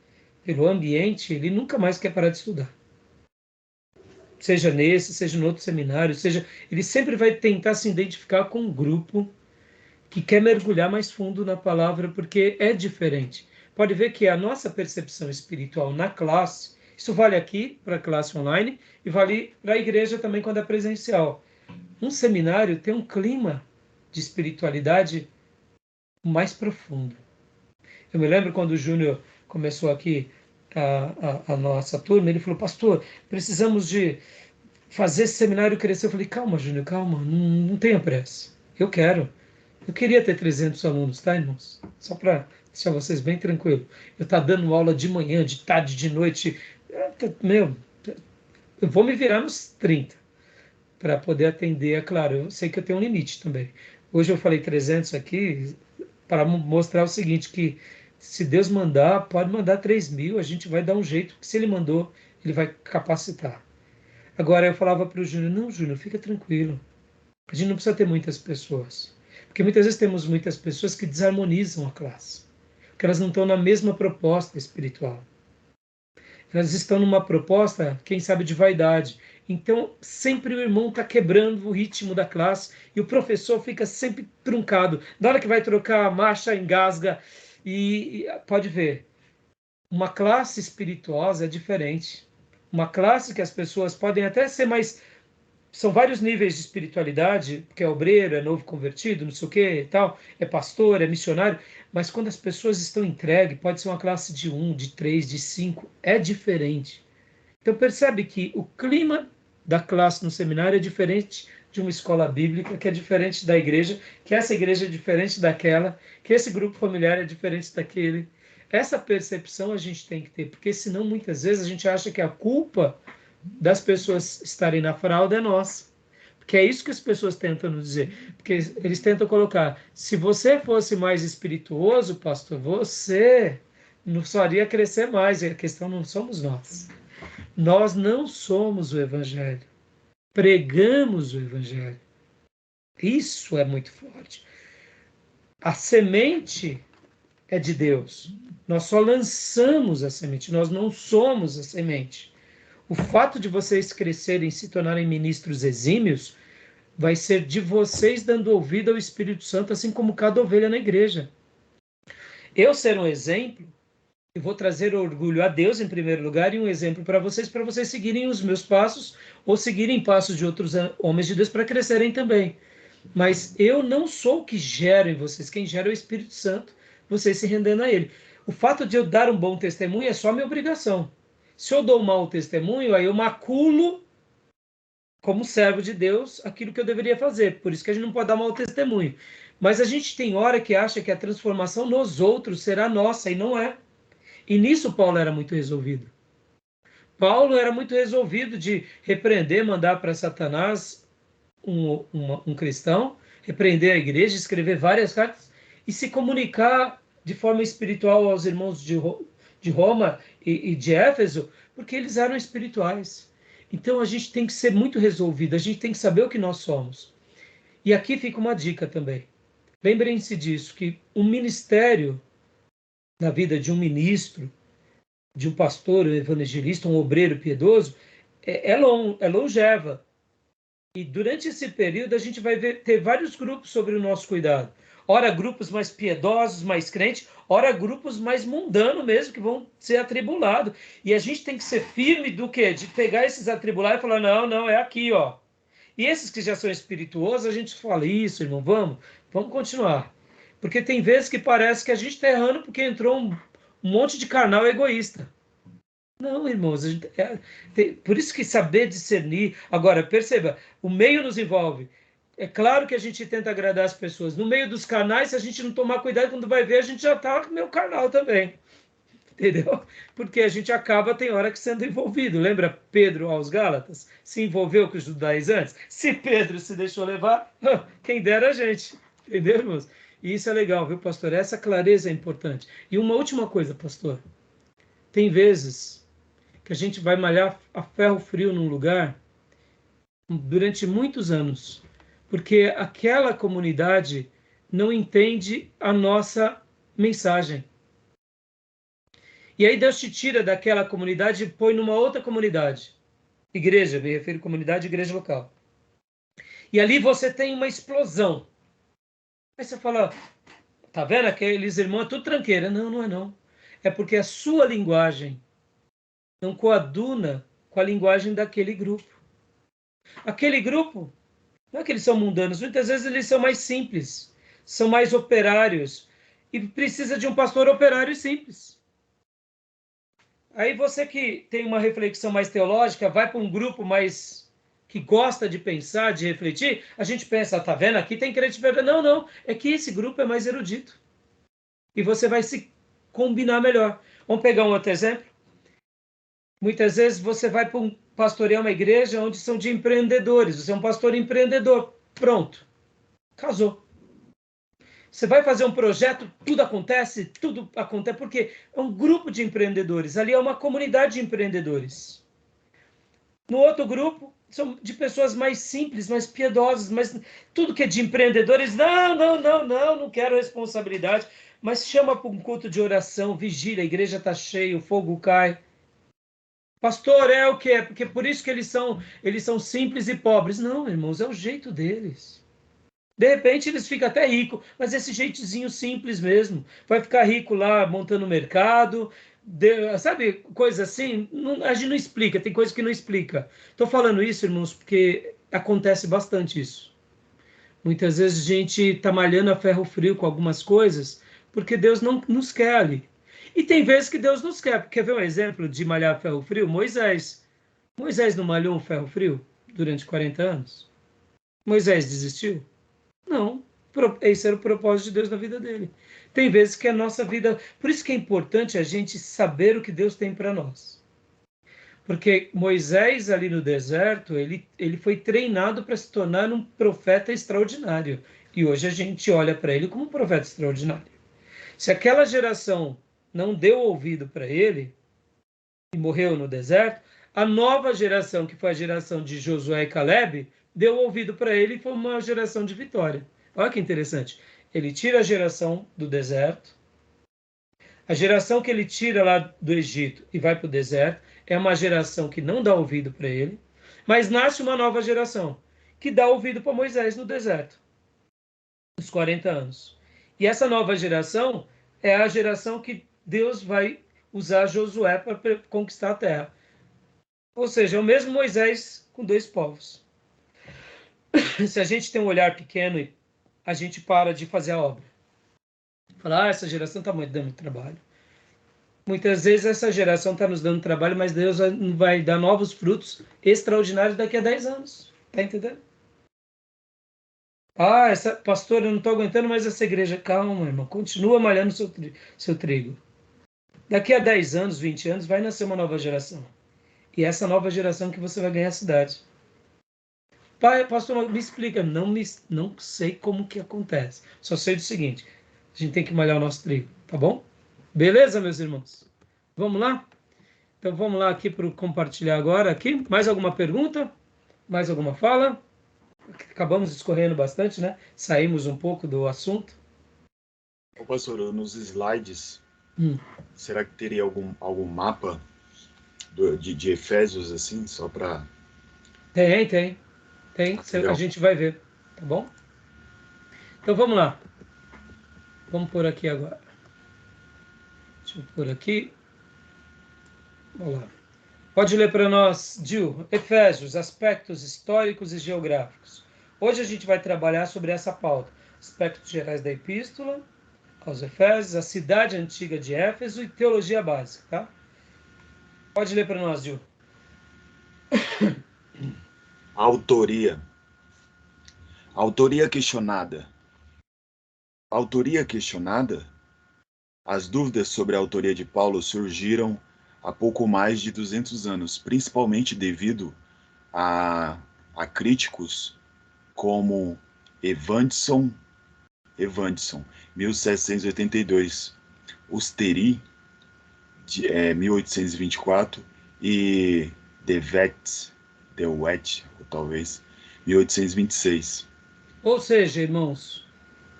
pelo ambiente, ele nunca mais quer parar de estudar. Seja nesse, seja no outro seminário, seja, ele sempre vai tentar se identificar com um grupo que quer mergulhar mais fundo na palavra, porque é diferente. Pode ver que a nossa percepção espiritual na classe, isso vale aqui para a classe online e vale para a igreja também quando é presencial. Um seminário tem um clima de espiritualidade mais profundo. Eu me lembro quando o Júnior começou aqui a nossa turma, ele falou, pastor, precisamos de fazer esse seminário crescer. Eu falei, calma, Júnior, calma, não tenha pressa. Eu queria ter 300 alunos, tá, irmãos? Só para deixar vocês bem tranquilos. Eu estou dando aula de manhã, de tarde, de noite. Meu, eu vou me virar nos 30 para poder atender. É claro, eu sei que eu tenho um limite também. Hoje eu falei 300 aqui para mostrar o seguinte, que se Deus mandar, pode mandar 3.000, a gente vai dar um jeito, que se Ele mandou, Ele vai capacitar. Agora eu falava para o Júnior, não, Júnior, fica tranquilo. A gente não precisa ter muitas pessoas. Porque muitas vezes temos muitas pessoas que desarmonizam a classe. Porque elas não estão na mesma proposta espiritual. Elas estão numa proposta, quem sabe, de vaidade. Então, sempre o irmão está quebrando o ritmo da classe e o professor fica sempre truncado. Na hora que vai trocar a marcha, engasga. E pode ver, uma classe espirituosa é diferente. Uma classe que as pessoas podem até ser mais... São vários níveis de espiritualidade, porque é obreiro, é novo convertido, não sei o que e tal, é pastor, é missionário, mas quando as pessoas estão entregues, pode ser uma classe de 1, de 3, de 5, é diferente. Então percebe que o clima da classe no seminário é diferente de uma escola bíblica, que é diferente da igreja, que essa igreja é diferente daquela, que esse grupo familiar é diferente daquele. Essa percepção a gente tem que ter, porque senão muitas vezes a gente acha que a culpa das pessoas estarem na fralda é nossa. Porque é isso que as pessoas tentam nos dizer. Porque eles tentam colocar, se você fosse mais espirituoso, pastor, você não faria crescer mais. E a questão não somos nós. Nós não somos o Evangelho. Pregamos o Evangelho. Isso é muito forte. A semente é de Deus. Nós só lançamos a semente. Nós não somos a semente. O fato de vocês crescerem e se tornarem ministros exímios vai ser de vocês dando ouvido ao Espírito Santo, assim como cada ovelha na igreja. Eu ser um exemplo, eu vou trazer orgulho a Deus em primeiro lugar e um exemplo para vocês seguirem os meus passos ou seguirem passos de outros homens de Deus para crescerem também. Mas eu não sou o que gera em vocês, quem gera é o Espírito Santo, vocês se rendendo a Ele. O fato de eu dar um bom testemunho é só minha obrigação. Se eu dou um mau testemunho, aí eu maculo, como servo de Deus, aquilo que eu deveria fazer. Por isso que a gente não pode dar mau testemunho. Mas a gente tem hora que acha que a transformação nos outros será nossa, e não é. E nisso Paulo era muito resolvido. Paulo era muito resolvido de repreender, mandar para Satanás um cristão, repreender a igreja, escrever várias cartas e se comunicar de forma espiritual aos irmãos de Roma e de Éfeso, porque eles eram espirituais. Então a gente tem que ser muito resolvido, a gente tem que saber o que nós somos. E aqui fica uma dica também. Lembrem-se disso, que um ministério na vida de um ministro, de um pastor, um evangelista, um obreiro piedoso, é longeva. E durante esse período a gente vai ter vários grupos sobre o nosso cuidado. Ora, grupos mais piedosos, mais crentes, ora, grupos mais mundanos mesmo, que vão ser atribulados. E a gente tem que ser firme do quê? De pegar esses atribulados e falar, não, é aqui, ó. E esses que já são espirituosos, a gente fala, isso, irmão, vamos continuar. Porque tem vezes que parece que a gente está errando porque entrou um monte de carnal egoísta. Não, irmãos, por isso que saber discernir. Agora, perceba, o meio nos envolve. É claro que a gente tenta agradar as pessoas. No meio dos carnais, se a gente não tomar cuidado, quando vai ver, a gente já está meio carnal também. Entendeu? Porque a gente acaba, tem hora que sendo envolvido. Lembra Pedro aos Gálatas? Se envolveu com os judaizantes? Se Pedro se deixou levar, quem dera a gente. Entendeu, irmãos? E isso é legal, viu, pastor? Essa clareza é importante. E uma última coisa, pastor. Tem vezes que a gente vai malhar a ferro frio num lugar durante muitos anos, porque aquela comunidade não entende a nossa mensagem. E aí Deus te tira daquela comunidade e põe numa outra comunidade. Igreja, me refiro a comunidade, igreja local. E ali você tem uma explosão. Aí você fala, tá vendo? Aqueles irmãos, tudo tranqueira. Não, não é não. É porque a sua linguagem não coaduna com a linguagem daquele grupo. Aquele grupo, não é que eles são mundanos, muitas vezes eles são mais simples, são mais operários, e precisa de um pastor operário e simples. Aí você que tem uma reflexão mais teológica, vai para um grupo mais que gosta de pensar, de refletir, a gente pensa, tá vendo? Aqui tem crente verdade. Não, não, é que esse grupo é mais erudito. E você vai se combinar melhor. Vamos pegar um outro exemplo? Muitas vezes você vai para pastorear uma igreja onde são de empreendedores. Você é um pastor empreendedor. Pronto. Casou. Você vai fazer um projeto, tudo acontece, porque é um grupo de empreendedores. Ali é uma comunidade de empreendedores. No outro grupo, são de pessoas mais simples, mais piedosas, mas tudo que é de empreendedores, não quero responsabilidade, mas chama para um culto de oração, vigília, a igreja está cheia, o fogo cai. Pastor, é o quê? Porque por isso que eles são simples e pobres. Não, irmãos, é o jeito deles. De repente eles ficam até ricos, mas esse jeitozinho simples mesmo. Vai ficar rico lá montando mercado, sabe, coisa assim? A gente não explica, tem coisa que não explica. Estou falando isso, irmãos, porque acontece bastante isso. Muitas vezes a gente está malhando a ferro frio com algumas coisas, porque Deus não nos quer ali. E tem vezes que Deus nos quer. Quer ver um exemplo de malhar ferro frio? Moisés. Moisés não malhou um ferro frio durante 40 anos? Moisés desistiu? Não. Esse era o propósito de Deus na vida dele. Tem vezes que a nossa vida... Por isso que é importante a gente saber o que Deus tem para nós. Porque Moisés, ali no deserto, ele foi treinado para se tornar um profeta extraordinário. E hoje a gente olha para ele como um profeta extraordinário. Se aquela geração não deu ouvido para ele e morreu no deserto, a nova geração, que foi a geração de Josué e Caleb, deu ouvido para ele e foi uma geração de vitória. Olha que interessante. Ele tira a geração do deserto, a geração que ele tira lá do Egito e vai para o deserto é uma geração que não dá ouvido para ele, mas nasce uma nova geração que dá ouvido para Moisés no deserto, nos 40 anos. E essa nova geração é a geração que Deus vai usar Josué para conquistar a terra. Ou seja, é o mesmo Moisés com dois povos. Se a gente tem um olhar pequeno, a gente para de fazer a obra. Falar, essa geração está dando trabalho. Muitas vezes essa geração está nos dando trabalho, mas Deus vai dar novos frutos extraordinários daqui a 10 anos. Está entendendo? Pastor, eu não estou aguentando mais essa igreja. Calma, irmão. Continua malhando seu trigo. Daqui a 10 anos, 20 anos, vai nascer uma nova geração. E essa nova geração que você vai ganhar a cidade. Pai, pastor, me explica. Não sei como que acontece. Só sei do seguinte, a gente tem que malhar o nosso trigo, tá bom? Beleza, meus irmãos? Vamos lá? Então vamos lá aqui para compartilhar agora aqui. Mais alguma pergunta? Mais alguma fala? Acabamos discorrendo bastante, né? Saímos um pouco do assunto. Ô, pastor, nos slides, Hum. será que teria algum mapa de Efésios, assim, só para... Tem. A Legal. gente vai ver, tá bom? Então vamos lá. Vamos por aqui agora. Deixa eu pôr aqui. Vamos lá. Pode ler para nós, Gil, Efésios, aspectos históricos e geográficos. Hoje a gente vai trabalhar sobre essa pauta. Aspectos gerais da epístola aos Efésios, a cidade antiga de Éfeso e teologia básica, tá? Pode ler para nós, Gil. Autoria. Autoria questionada. Autoria questionada? As dúvidas sobre a autoria de Paulo surgiram há pouco mais de 200 anos, principalmente devido a críticos como Evanson, 1782, Usteri, 1824, e De Wet, ou talvez, 1826. Ou seja, irmãos,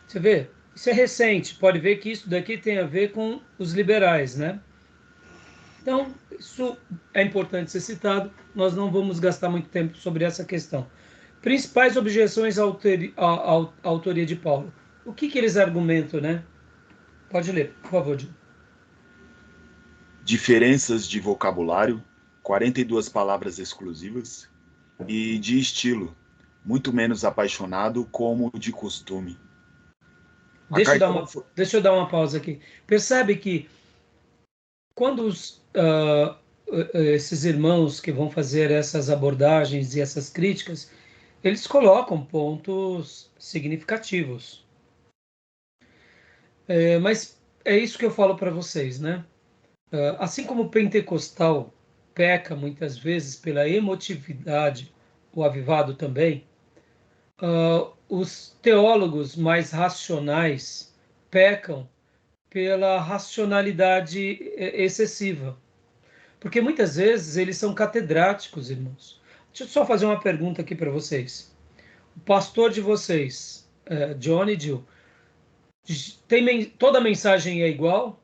você vê, isso é recente, pode ver que isso daqui tem a ver com os liberais, né? Então, isso é importante ser citado, nós não vamos gastar muito tempo sobre essa questão. Principais objeções à autoria de Paulo. O que eles argumentam, né? Pode ler, por favor, Gil. Diferenças de vocabulário, 42 palavras exclusivas, e de estilo, muito menos apaixonado como de costume. Deixa eu dar uma pausa aqui. Percebe que quando esses irmãos que vão fazer essas abordagens e essas críticas, eles colocam pontos significativos. Mas é isso que eu falo para vocês, né? Assim como o pentecostal peca muitas vezes pela emotividade, o avivado também, os teólogos mais racionais pecam pela racionalidade excessiva. Porque muitas vezes eles são catedráticos, irmãos. Deixa eu só fazer uma pergunta aqui para vocês. O pastor de vocês, John e Jill, toda mensagem é igual?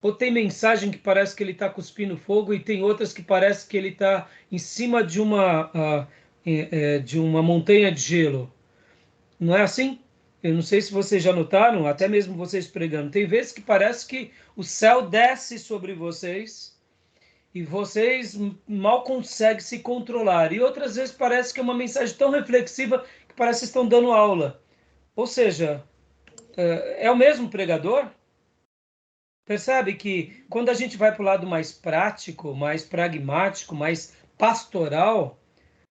Ou tem mensagem que parece que ele está cuspindo fogo e tem outras que parece que ele está em cima de uma montanha de gelo? Não é assim? Eu não sei se vocês já notaram, até mesmo vocês pregando. Tem vezes que parece que o céu desce sobre vocês e vocês mal conseguem se controlar. E outras vezes parece que é uma mensagem tão reflexiva que parece que estão dando aula. Ou seja, é o mesmo pregador? Percebe que quando a gente vai para o lado mais prático, mais pragmático, mais pastoral,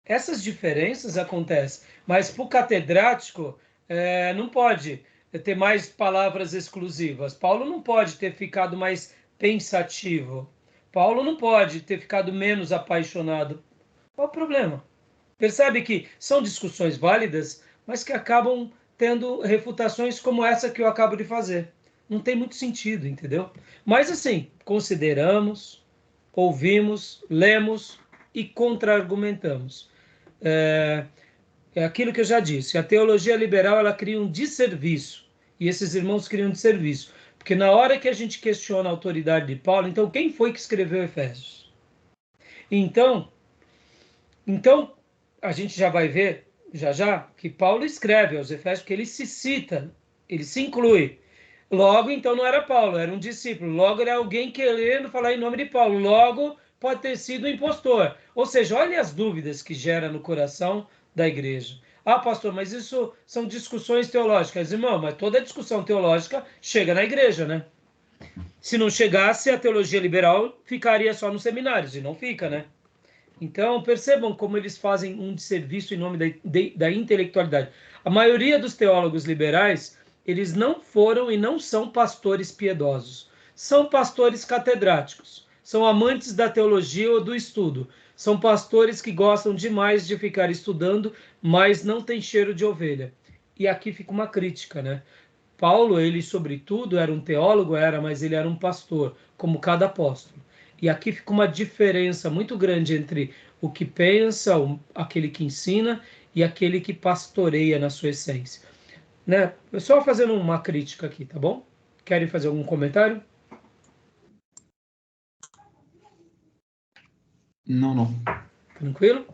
essas diferenças acontecem. Mas para o catedrático, não pode ter mais palavras exclusivas. Paulo não pode ter ficado mais pensativo. Paulo não pode ter ficado menos apaixonado. Qual o problema? Percebe que são discussões válidas, mas que acabam tendo refutações como essa que eu acabo de fazer. Não tem muito sentido, entendeu? Mas assim, consideramos, ouvimos, lemos e contra-argumentamos. É aquilo que eu já disse, a teologia liberal ela cria um desserviço, e esses irmãos criam um desserviço, porque na hora que a gente questiona a autoridade de Paulo, então quem foi que escreveu Efésios? Então a gente já vai ver, já, que Paulo escreve aos Efésios, porque ele se cita, ele se inclui. Logo, então, não era Paulo, era um discípulo. Logo, era alguém querendo falar em nome de Paulo. Logo, pode ter sido um impostor. Ou seja, olha as dúvidas que gera no coração da igreja. Ah, pastor, mas isso são discussões teológicas. Irmão, mas toda discussão teológica chega na igreja, né? Se não chegasse, a teologia liberal ficaria só nos seminários, e não fica, né? Então, percebam como eles fazem um desserviço em nome da intelectualidade. A maioria dos teólogos liberais, eles não foram e não são pastores piedosos. São pastores catedráticos. são amantes da teologia ou do estudo. São pastores que gostam demais de ficar estudando, mas não tem cheiro de ovelha. E aqui fica uma crítica, né? Paulo, ele sobretudo era um teólogo, mas ele era um pastor, como cada apóstolo. E aqui fica uma diferença muito grande entre o que pensa, aquele que ensina, e aquele que pastoreia na sua essência. Né? Só fazendo uma crítica aqui, tá bom? Querem fazer algum comentário? Não. Tranquilo?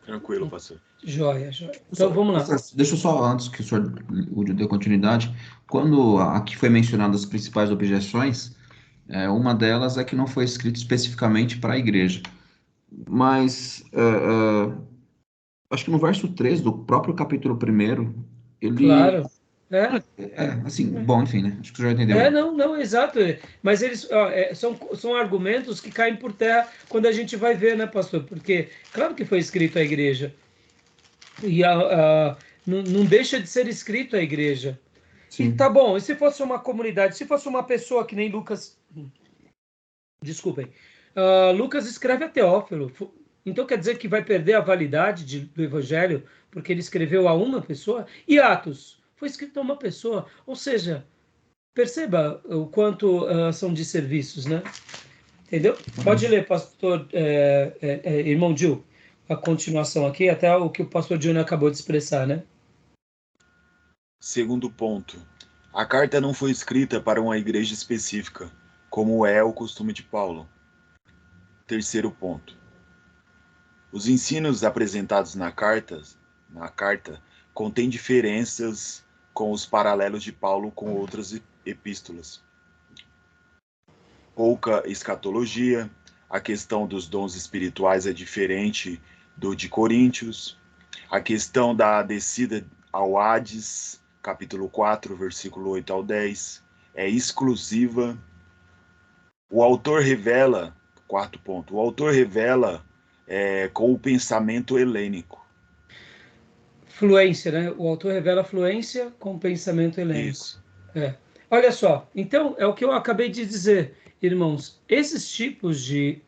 Tranquilo, pastor. Joia. Então, vamos lá. Deixa eu só, antes que o senhor dê continuidade, quando aqui foi mencionadas as principais objeções, uma delas é que não foi escrito especificamente para a igreja. Mas, acho que no verso 3 do próprio capítulo 1, ele... Claro. assim, bom, enfim, né? Acho que o senhor entendeu. Não, exato. Mas eles são argumentos que caem por terra quando a gente vai ver, né, pastor? Porque, claro que foi escrito à igreja. E não deixa de ser escrito à igreja. Sim. E tá bom, e se fosse uma comunidade, se fosse uma pessoa que nem Lucas... Desculpem. Lucas escreve a Teófilo. Então quer dizer que vai perder a validade do evangelho porque ele escreveu a uma pessoa? E Atos? Foi escrito a uma pessoa. Ou seja, perceba o quanto são de serviços, né? Entendeu? Pode ler, pastor, irmão Gil, a continuação aqui, até o que o pastor Júnior acabou de expressar, né? Segundo ponto. A carta não foi escrita para uma igreja específica, como é o costume de Paulo. Terceiro ponto. Os ensinos apresentados na carta contêm diferenças com os paralelos de Paulo com outras epístolas. Pouca escatologia, a questão dos dons espirituais é diferente do de Coríntios, a questão da descida ao Hades, capítulo 4, versículo 8 ao 10, é exclusiva. O autor revela, quarto ponto, o autor revela com o pensamento helênico. Fluência, né? O autor revela fluência com o pensamento helênico. Isso. Olha só, então é o que eu acabei de dizer, irmãos, esses tipos de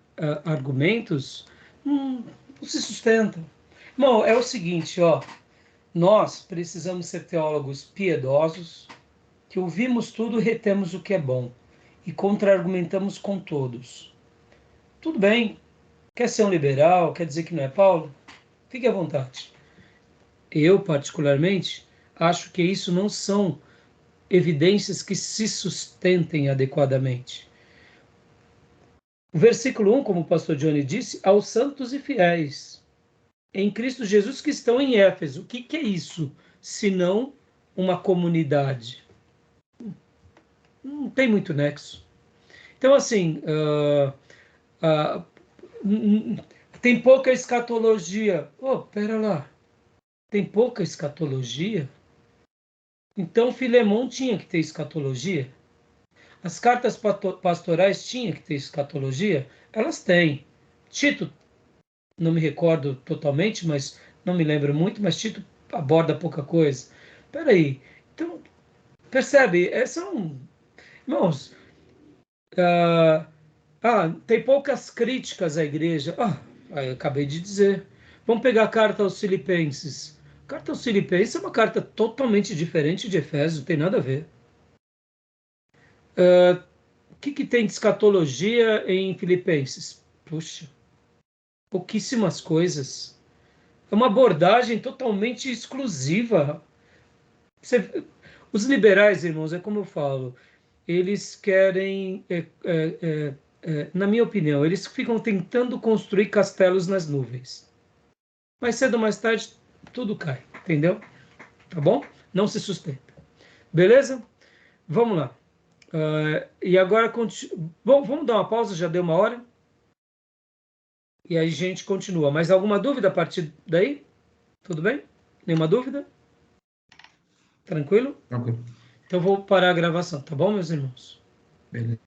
argumentos não se sustentam. Irmão, é o seguinte, nós precisamos ser teólogos piedosos, que ouvimos tudo e retemos o que é bom, e contra-argumentamos com todos. Tudo bem, quer ser um liberal, quer dizer que não é Paulo? Fique à vontade. Eu, particularmente, acho que isso não são evidências que se sustentem adequadamente. O versículo 1, como o pastor Johnny disse, aos santos e fiéis em Cristo Jesus que estão em Éfeso. O que é isso, senão uma comunidade? Não tem muito nexo. Então, assim, tem pouca escatologia. Pera lá. Tem pouca escatologia? Então, Filemão tinha que ter escatologia? As cartas pastorais tinham que ter escatologia? Elas têm. Tito, não me recordo totalmente, mas não me lembro muito, mas Tito aborda pouca coisa. Espera aí. Então, percebe? Irmãos, tem poucas críticas à igreja. Eu acabei de dizer. Vamos pegar a carta aos Filipenses. A carta aos Filipenses é uma carta totalmente diferente de Efésios, não tem nada a ver. O que tem de escatologia em Filipenses? Puxa, pouquíssimas coisas. É uma abordagem totalmente exclusiva. Os liberais, irmãos, é como eu falo, eles querem, na minha opinião, eles ficam tentando construir castelos nas nuvens. Mais cedo ou mais tarde, tudo cai, entendeu? Tá bom? Não se sustenta. Beleza? Vamos lá. E agora, bom, vamos dar uma pausa, já deu 1 hora. E aí a gente continua. Mais alguma dúvida a partir daí? Tudo bem? Nenhuma dúvida? Tranquilo? Tranquilo. Então vou parar a gravação, tá bom, meus irmãos? Beleza.